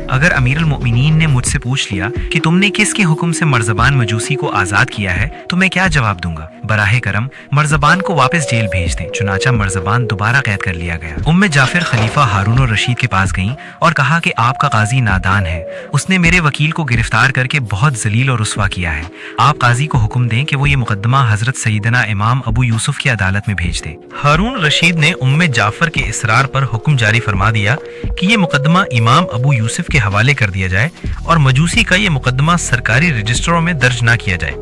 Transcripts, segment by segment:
اگر امیر المؤمنین نے مجھ سے پوچھ لیا کہ تم نے کس کے حکم سے مرزبان مجوسی کو آزاد کیا ہے تو میں کیا جواب دوں گا؟ براہ کرم مرزبان کو واپس جیل بھیج دیں۔ چنانچہ مرزبان دوبارہ قید کر لیا گیا۔ جعفر خلیفہ ہارون الرشید کے پاس گئیں اور کہا کہ آپ کا قاضی نادان ہے، اس نے میرے وکیل کو گرفتار کر کے بہت ذلیل اور رسوا کیا ہے۔ آپ قاضی کو حکم دیں کہ وہ یہ مقدمہ حضرت سیدنا امام ابو یوسف کی عدالت میں بھیج دے۔ ہارون الرشید نے جعفر کے اصرار پر حکم جاری فرما دیا کہ یہ مقدمہ امام ابو یوسف کے حوالے کر دیا جائے اور مجوسی کا یہ مقدمہ سرکاری رجسٹروں میں درج نہ کیا جائے۔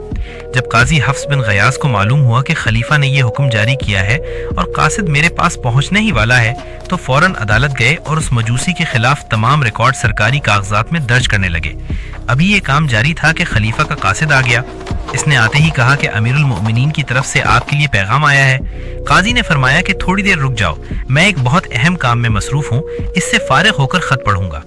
جب قاضی حفص بن غیاث کو معلوم ہوا کہ خلیفہ نے یہ حکم جاری کیا ہے اور قاصد میرے پاس پہنچنے ہی والا ہے تو فوراً عدالت گئے اور اس مجوسی کے خلاف تمام ریکارڈ سرکاری کاغذات میں درج کرنے لگے۔ ابھی یہ کام جاری تھا کہ خلیفہ کا قاصد آ گیا۔ اس نے آتے ہی کہا کہ امیر المؤمنین کی طرف سے آپ کے لیے پیغام آیا ہے۔ قاضی نے فرمایا کہ تھوڑی دیر رک جاؤ، میں ایک بہت اہم کام میں مصروف ہوں، اس سے فارغ ہو کر خط پڑھوں گا۔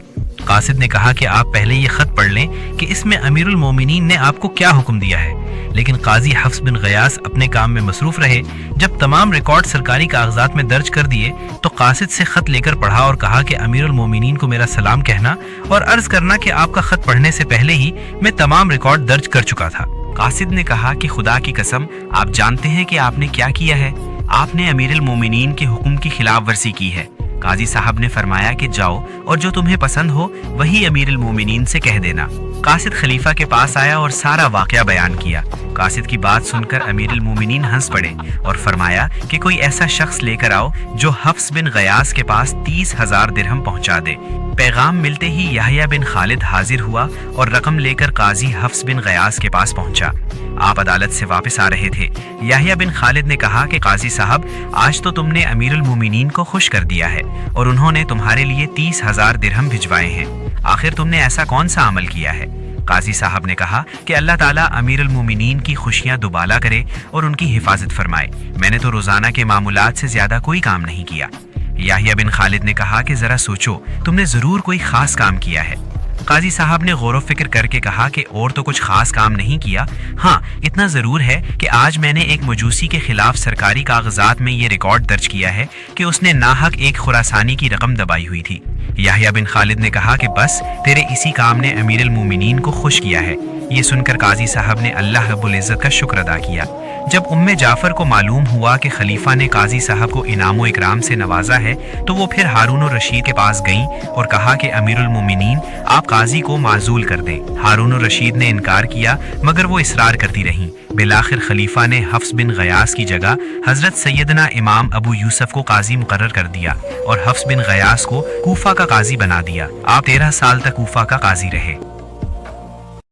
قاصد نے کہا کہ آپ پہلے یہ خط پڑھ لیں کہ اس میں امیر المومنین نے آپ کو کیا حکم دیا ہے، لیکن قاضی حفص بن غیاث اپنے کام میں مصروف رہے۔ جب تمام ریکارڈ سرکاری کاغذات میں درج کر دیے تو قاصد سے خط لے کر پڑھا اور کہا کہ امیر المومنین کو میرا سلام کہنا اور عرض کرنا کہ آپ کا خط پڑھنے سے پہلے ہی میں تمام ریکارڈ درج کر چکا تھا۔ قاصد نے کہا کہ خدا کی قسم آپ جانتے ہیں کہ آپ نے کیا کیا ہے، آپ نے امیر المومنین کے حکم کی خلاف ورزی کی ہے۔ قاضی صاحب نے فرمایا کہ جاؤ اور جو تمہیں پسند ہو وہی امیر المومنین سے کہہ دینا۔ قاصد خلیفہ کے پاس آیا اور سارا واقعہ بیان کیا۔ قاصد کی بات سن کر امیر المومنین ہنس پڑے اور فرمایا کہ کوئی ایسا شخص لے کر آؤ جو حفص بن غیاث کے پاس 30,000 درہم پہنچا دے۔ پیغام ملتے ہی یحییٰ بن خالد حاضر ہوا اور رقم لے کر قاضی حفص بن غیاث کے پاس پہنچا۔ آپ عدالت سے واپس آ رہے تھے۔ یحییٰ بن خالد نے کہا کہ قاضی صاحب آج تو تم نے امیر المومنین کو خوش کر دیا ہے اور انہوں نے تمہارے لیے 30,000 درہم بھجوائے ہیں۔ آخر تم نے ایسا کون سا عمل کیا ہے؟ قاضی صاحب نے کہا کہ اللہ تعالیٰ امیر المومنین کی خوشیاں دوبالا کرے اور ان کی حفاظت فرمائے، میں نے تو روزانہ کے معمولات سے زیادہ کوئی کام نہیں کیا۔ یحییٰ بن خالد نے کہا کہ ذرا سوچو، تم نے ضرور کوئی خاص کام کیا ہے۔ قاضی صاحب نے غور و فکر کر کے کہا کہ اور تو کچھ خاص کام نہیں کیا، ہاں اتنا ضرور ہے کہ آج میں نے ایک مجوسی کے خلاف سرکاری کاغذات میں یہ ریکارڈ درج کیا ہے کہ اس نے ناحق ایک خراسانی کی رقم دبائی ہوئی تھی۔ یحییٰ بن خالد نے کہا کہ بس تیرے اسی کام نے امیر المومنین کو خوش کیا ہے۔ یہ سن کر قاضی صاحب نے اللہ رب العزت کا شکر ادا کیا۔ جب جعفر کو معلوم ہوا کہ خلیفہ نے قاضی صاحب کو انعام و اکرام سے نوازا ہے تو وہ پھر ہارون الرشید کے پاس گئیں اور کہا کہ امیر المومنین آپ قاضی کو معزول کر دیں۔ ہارون الرشید نے انکار کیا مگر وہ اصرار کرتی رہیں۔ بالآخر خلیفہ نے حفص بن غیاث کی جگہ حضرت سیدنا امام ابو یوسف کو قاضی مقرر کر دیا اور حفص بن غیاث کو کوفہ کا قاضی بنا دیا۔ آپ 13 سال تک کوفہ کا قاضی رہے۔